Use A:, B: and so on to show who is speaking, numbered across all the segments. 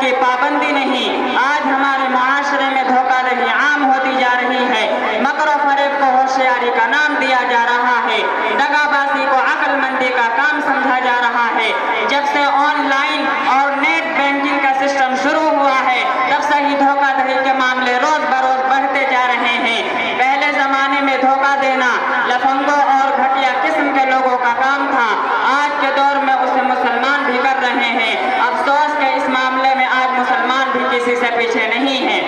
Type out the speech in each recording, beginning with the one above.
A: کی پابندی نہیں۔ آج ہمارے معاشرے میں دھوکہ دہی عام ہوتی جا رہی ہے۔ مکر و فریب کو ہوشیاری کا نام دیا جا رہا ہے۔ دغا بازی کو عقل مندی کا کام سمجھا جا رہا ہے۔ جب سے آن لائن اور نیٹ بینکنگ کا سسٹم شروع ہوا ہے تب سے ہی دھوکہ دہی کے معاملے روز بروز بڑھتے جا رہے ہیں۔ پہلے زمانے میں دھوکہ دینا لفنگوں اور گھٹیا قسم کے لوگوں کا کام تھا۔ آج کے دور میں اسے مسلمان بھی کر رہے ہیں۔ افسوس کہ اس معاملے میں آج مسلمان بھی کسی سے پیچھے نہیں ہیں۔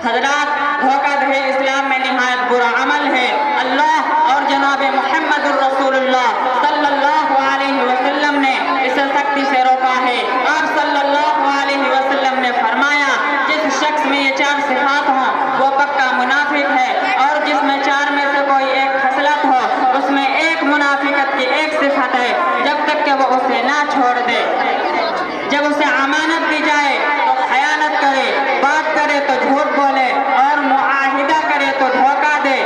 A: حضرات، دھوکہ دہی اسلام میں نہایت برا عمل ہے۔ اللہ اور جناب محمد الرسول اللہ صلی اللہ علیہ وسلم نے اسے سختی سے روکا ہے۔ آپ صلی اللہ علیہ وسلم نے فرمایا، جس شخص میں یہ 4 صفات ہوں وہ پکا منافق ہے، اور جس میں 4 میں سے کوئی ایک خصلت ہو اس میں ایک منافقت کی ایک صفت ہے، جب تک کہ وہ اسے نہ چھوڑ دے۔ جب اسے امانت دی جائے تو خیانت کرے، بات کرے تو جھوٹ بولے، اور معاہدہ کرے تو دھوکہ دے،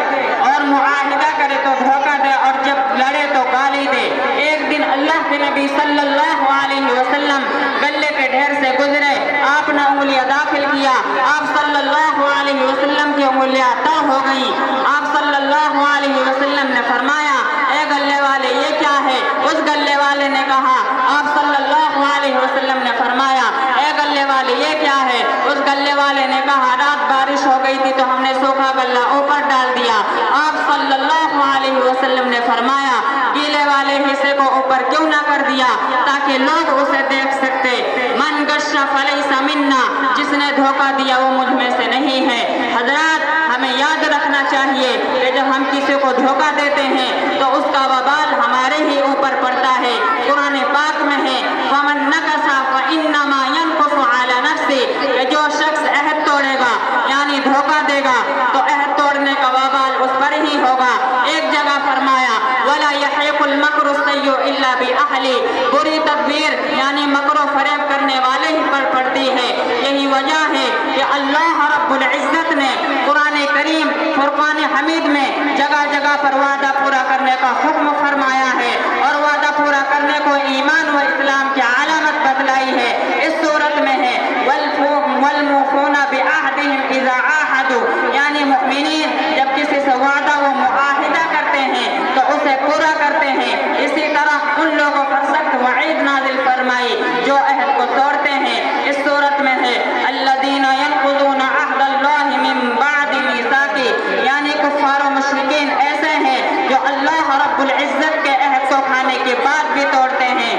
A: اور جب لڑے تو گالی دے۔ ایک دن اللہ کے نبی صلی اللہ علیہ وسلم گلے کے ڈھیر سے گزرے، آپ نے انگلیاں داخل کیا، آپ صلی اللہ علیہ وسلم کی انگلیاں تر ہو گئیں۔ آپ صلی اللہ علیہ وسلم نے فرمایا، اے گلے والے یہ کیا ہے؟ اس گلے والے نے کہا، آپ صلی اللہ علیہ وسلم نے فرمایا، اے گلے والے یہ کیا ہے؟ اس گلے والے نے کہا، رات بارش ہو گئی تھی تو ہم نے سوکھا گلہ اوپر ڈال دیا۔ آپ صلی اللہ علیہ وسلم نے فرمایا، گیلے والے حصے کو اوپر کیوں نہ کر دیا تاکہ لوگ اسے دیکھ سکتے؟ من غش فلیس منا، جس نے دھوکہ دیا وہ مجھ میں سے نہیں ہے۔ حضرات، ہمیں یاد رکھنا چاہیے کہ جب ہم کسی کو دھوکہ دیتے ہیں تو اس کا وبال ہمارے ہی اوپر پڑتا ہے۔ قرآن پاک میں ہے، فَمَن نَكَثَ فَإِنَّمَا يَنكُثُ عَلَى نَفْسِهِ، کہ جو شخص عہد توڑے گا یعنی دھوکہ دے گا تو عہد توڑنے کا وبال اس پر ہی ہوگا۔ ایک جگہ فرمایا، وَلَا يَحِيقُ الْمَكْرُ السَّيِّئُ إِلَّا بِأَهْلِهِ، بری تدبیر یعنی مکر و فریب کرنے والے ہی پر پڑتی ہے۔ یہی وجہ ہے کہ اللہ رب العزت نے قرآن کریم فرقان حمید میں جگہ جگہ پر وعدہ پورا کرنے کا حکم فرمایا ہے، اور وعدہ پورا کرنے کو ایمان و اسلام کی علامت بتلائی ہے۔ اس صورت میں ہے، وَالْمُوفُونَ بِعَهْدِهِمْ إِذَا عَاهَدُوا، یعنی مؤمنین جب کسی سے وعدہ و معاہدہ کرتے ہیں تو اسے پورا کرتے ہیں۔ اسی طرح ان لوگوں پر سخت وعید نازل فرمائی جو عہد کو توڑتے ہیں۔ اس صورت میں ہے، الذین ینقضون عہد اللہ من بعد میثاقہ، یعنی کفار و مشرکین ایسے ہیں جو اللہ رب العزت کے عہد کو کھانے کے بعد بھی توڑتے ہیں۔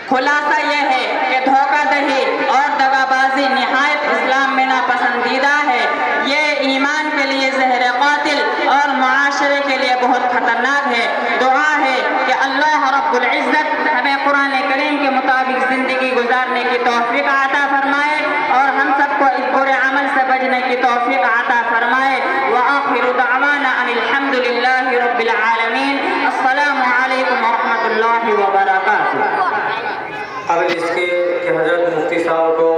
A: خلاصہ یہ ہے کہ دھوکہ دہی اور دغا بازی نہایت اسلام میں ناپسندیدہ ہے۔ یہ ایمان کے لیے زہر قاتل اور معاشرے کے لیے بہت خطرناک ہے۔ دعا ہے کہ اللہ رب العزت ہمیں قرآن کریم کے مطابق زندگی گزارنے کی توفیق عطا فرمائے، اور ہم سب کو اس برے عمل سے بچنے کی توفیق عطا فرمائے۔ وآخر دعوانا ان الحمد للہ رب العالمین۔ السلام علیکم ورحمۃ اللہ وبرکاتہ۔
B: قبل اس کے کہ حضرت مفتی صاحب کو